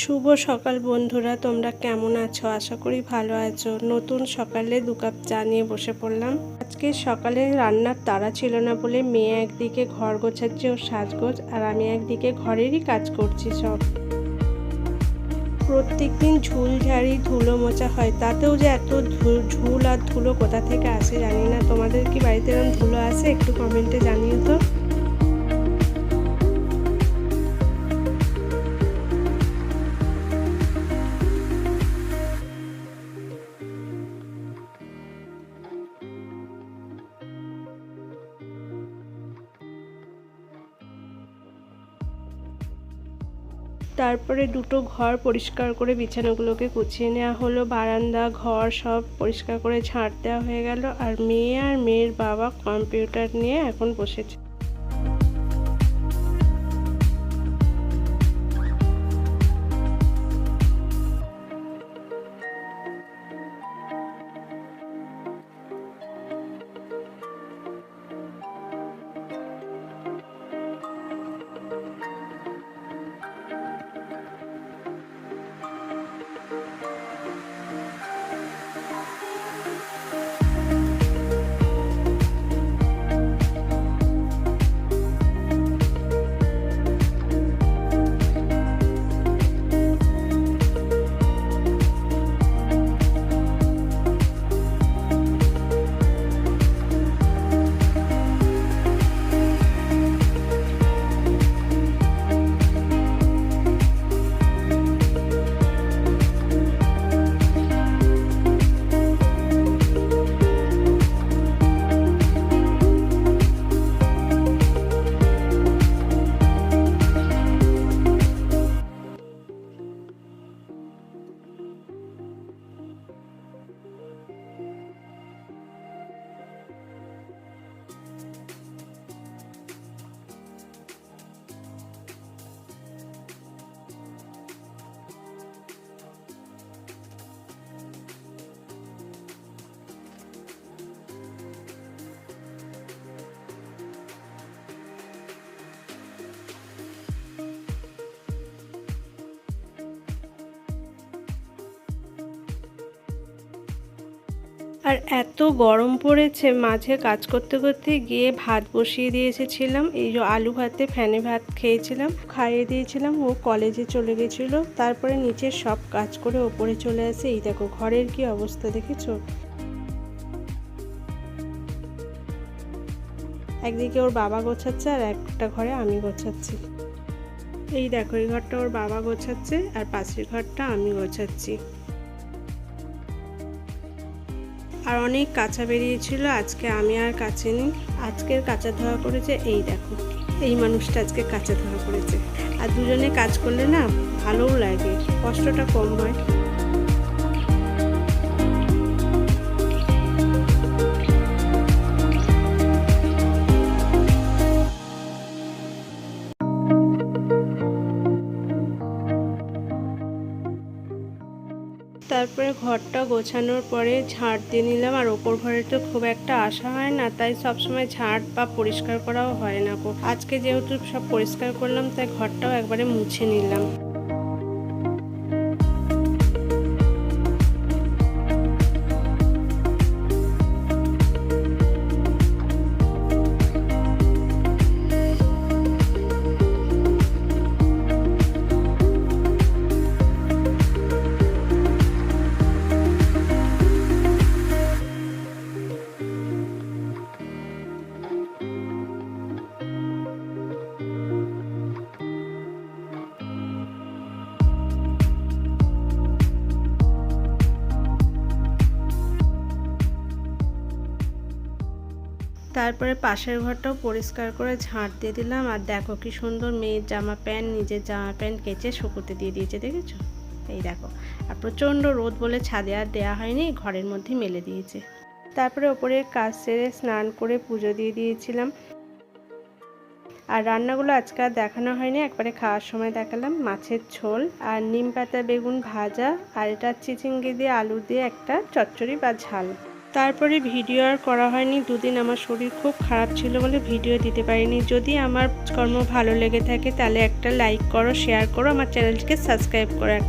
শুভ সকাল বন্ধুরা, তোমরা কেমন আছো? আশা করি ভালো আছো। নতুন সকালে 2 কাপ চা নিয়ে বসে পড়লাম। আজকে সকালে রান্নার তাড়া ছিল না বলে মেয়ে একদিকে ঘর গোছাচ্ছে ও সাজগোজ, আর আমি একদিকে ঘরেরই কাজ করছি সব। প্রত্যেকদিন ঝুল ঝাড়ি ধুলো মোছা হয়, তাতেও যে এত ঝুল আর ধুলো কোথা থেকে আসে জানি না। তোমাদের কি বাড়িতে এরকম ধুলো আসে? একটু কমেন্টে জানিও তো। তারপরে দুটো ঘর পরিষ্কার করে বিছানাগুলোকে গুছিয়ে নেওয়া হলো। বারান্দা ঘর সব পরিষ্কার করে ঝাড় দেওয়া হয়ে গেল। আর মেয়ের বাবা কম্পিউটার নিয়ে এখন বসেছে। আর এত গরম পড়েছে, মাঝে কাজ করতে করতে গিয়ে ভাত বসিয়ে দিয়ে এসেছিলাম। এই যে আলু ভাতে ফ্যানে ভাত খেয়েছিলাম, খাইয়ে দিয়েছিলাম, ও কলেজে চলে গেছিলো। তারপরে নিচের সব কাজ করে ওপরে চলে আসে। এই দেখো ঘরের কি অবস্থা দেখেছো। একদিকে ওর বাবা গোছাচ্ছে আর একটা ঘরে আমি গোছাচ্ছি। এই দেখো এই ঘরটা ওর বাবা গোছাচ্ছে আর পাশের ঘরটা আমি গোছাচ্ছি। আর অনেক কাঁচা বেরিয়েছিল, আজকে আমি আর কাচিনি। আজকের কাঁচা ধোয়া করেছে এই দেখো, এই মানুষটা আজকে কাঁচা ধোয়া করেছে। আর দুজনে কাজ করলে না ভালোও লাগে, কষ্টটা কম হয়। তারপরে ঘরটা গোছানোর পরে ঝাড় দিয়ে নিলাম। আর ওপর ঘরে তো খুব একটা আসা হয় না, তাই সবসময় ঝাড় বা পরিষ্কার করাও হয় না। আজকে যেহেতু সব পরিষ্কার করলাম, তাই ঘরটাও একবারে মুছে নিলাম। তারপরে পাশের ঘরটাও পরিষ্কার করে ঝাঁট দিয়ে দিলাম। আর দেখো কি সুন্দর মেয়ের জামা প্যান্ট, নিজের জামা প্যান্ট কেচে শুকোতে দিয়ে দিয়েছে, দেখেছো? এই দেখো। আর প্রচণ্ড রোদ বলে ছাদে আর দেওয়া হয়নি, ঘরের মধ্যে মেলে দিয়েছে। তারপরে ওপরে কাজ সেরে স্নান করে পুজো দিয়ে দিয়েছিলাম। আর রান্নাগুলো আজকে আর দেখানো হয়নি, একবারে খাওয়ার সময় দেখালাম। মাছের ঝোল আর নিম পাতা বেগুন ভাজা, আর এটা চিচিঙ্গি দিয়ে আলু দিয়ে একটা চচ্চড়ি বা ঝাল। তারপরে ভিডিও আর করা হয়নি। দুদিন আমার শরীর খুব খারাপ ছিল বলে ভিডিও দিতে পারিনি। যদি আমার কর্ম ভালো লেগে থাকে তাহলে একটা লাইক করো, শেয়ার করো, আমার চ্যানেলটিকে সাবস্ক্রাইব করো।